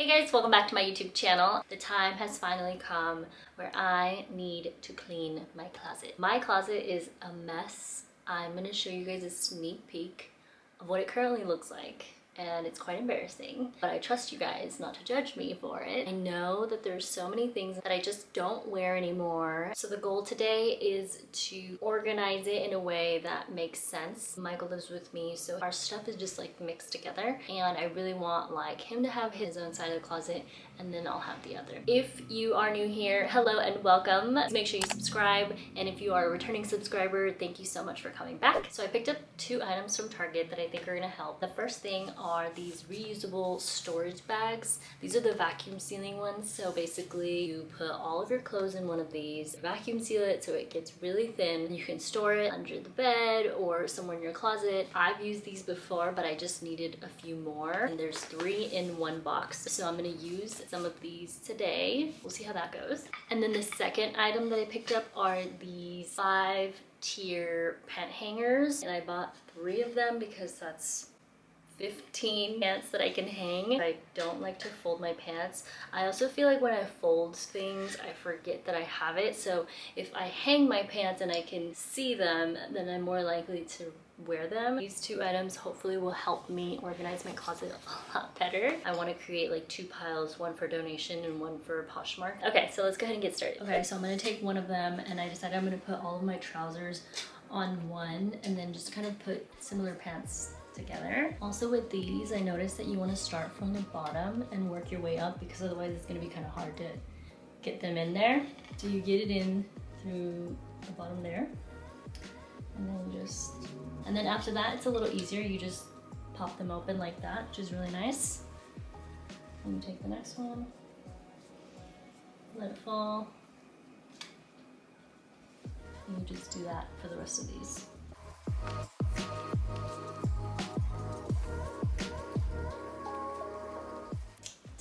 guys, welcome back to my YouTube channel. The time has finally come where I need to clean my closet. My closet is a mess. I'm gonna show you guys a sneak peek of what it currently looks like. And it's quite embarrassing, but I trust you guys not to judge me for it. I know that there's so many things that I just don't wear anymore. So the goal today is to organize it in a way that makes sense. Michael lives with me, so our stuff is just like mixed together. And I really want like him to have his own side of the closet and then I'll have the other. If you are new here, hello and welcome. Make sure you subscribe. And if you are a returning subscriber, thank you so much for coming back. So I picked up 2 items from Target that I think are gonna help. The first thing are these reusable storage bags. These are the vacuum sealing ones. So basically you put all of your clothes in one of these, vacuum seal it so it gets really thin. You can store it under the bed or somewhere in your closet. I've used these before, but I just needed a few more. And there's 3 in 1 box. So I'm gonna use some of these today. We'll see how that goes. And then the second item that I picked up are these 5-tier pant hangers. And I bought 3 of them because that's 15 pants that I can hang. I don't like to fold my pants. I also feel like when I fold things, I forget that I have it. So if I hang my pants and I can see them, then I'm more likely to wear them. These 2 items hopefully will help me organize my closet a lot better. I want to create like 2 piles, one for donation and one for Poshmark. Okay, so let's go ahead and get started. Okay, so I'm gonna take one of them and I decided I'm gonna put all of my trousers on one and then just kind of put similar pants together. Also with these, I noticed that you want to start from the bottom and work your way up because otherwise it's going to be kind of hard to get them in there. So you get it in through the bottom there and then after that it's a little easier. You just pop them open like that, which is really nice. And you take the next one, let it fall, and you just do that for the rest of these.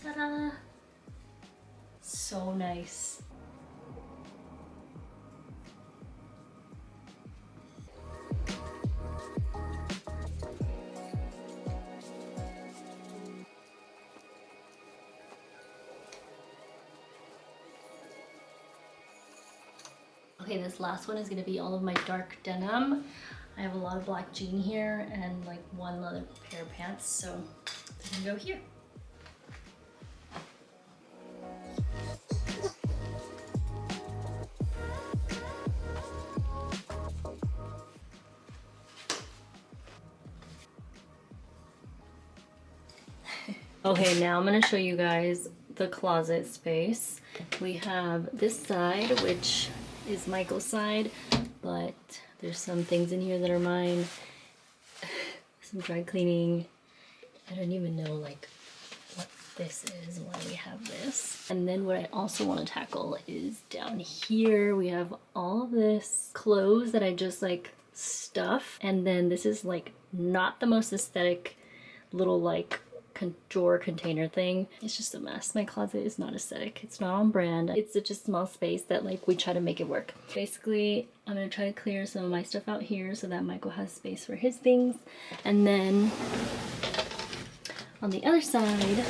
Ta-da! So nice. Okay, this last one is gonna be all of my dark denim. I have a lot of black jean here and like 1 leather pair of pants, so they're gonna go here. Okay, now I'm gonna show you guys the closet space. We have this side, which is Michael's side, but there's some things in here that are mine. Some dry cleaning. I don't even know like what this is, why we have this. And then what I also want to tackle is down here. We have all of this clothes that I just like stuff. And then this is like not the most aesthetic little like drawer container thing. It's just a mess. My closet is not aesthetic. It's not on brand. It's such a small space that like we try to make it work. Basically, I'm gonna try to clear some of my stuff out here so that Michael has space for his things. And then on the other side,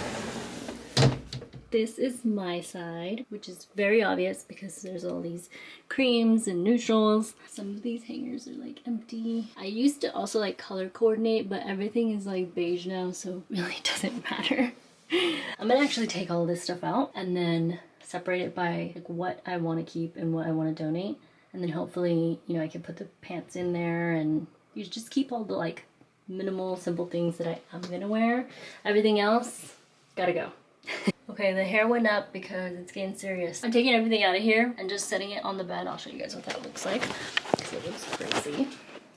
this is my side, which is very obvious because there's all these creams and neutrals. Some of these hangers are like empty. I used to also like color coordinate, but everything is like beige now, so it really doesn't matter. I'm gonna actually take all this stuff out and then separate it by like what I want to keep and what I want to donate. And then hopefully, you know, I can put the pants in there and you just keep all the like minimal, simple things that I am gonna wear. Everything else, gotta go. Okay, the hair went up because it's getting serious. I'm taking everything out of here and just setting it on the bed. I'll show you guys what that looks like because it looks crazy.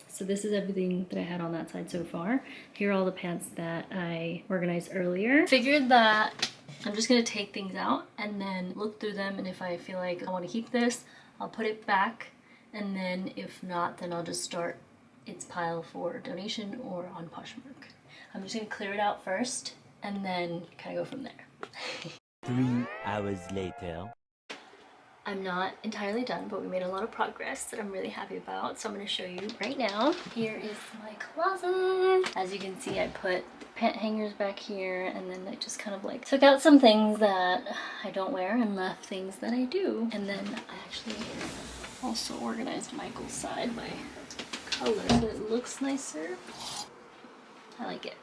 So this is everything that I had on that side so far. Here are all the pants that I organized earlier. Figured that I'm just gonna take things out and then look through them, and if I feel like I want to keep this, I'll put it back, and then if not, then I'll just start its pile for donation or on Poshmark. I'm just gonna clear it out first and then kind of go from there. 3 hours later. I'm not entirely done, but we made a lot of progress that I'm really happy about. So I'm gonna show you right now. Here is my closet. As you can see, I put pant hangers back here, and then I just kind of like took out some things that I don't wear and left things that I do. And then I actually also organized Michael's side by color so it looks nicer. I like it.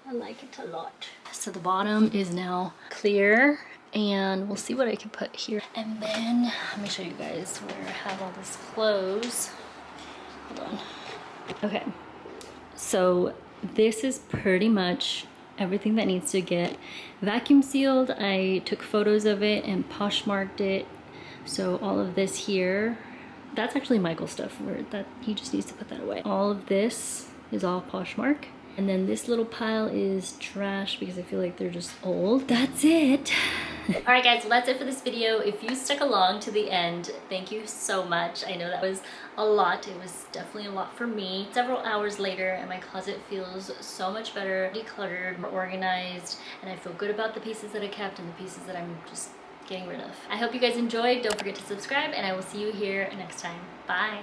I like it a lot. So the bottom is now clear, and we'll see what I can put here. And then let me show you guys where I have all this clothes. Hold on. Okay, so this is pretty much everything that needs to get vacuum sealed. I took photos of it and Poshmarked it. So all of this here, that's actually Michael's stuff, where that he just needs to put that away. All of this is all Poshmark. And then this little pile is trash because I feel like they're just old. That's it. All right guys, well that's it for this video. If you stuck along to the end, thank you so much. I know that was a lot. It was definitely a lot for me. Several hours later and my closet feels so much better, decluttered, more organized, and I feel good about the pieces that I kept and the pieces that I'm just getting rid of. I hope you guys enjoyed. Don't forget to subscribe, and I will see you here next time. Bye.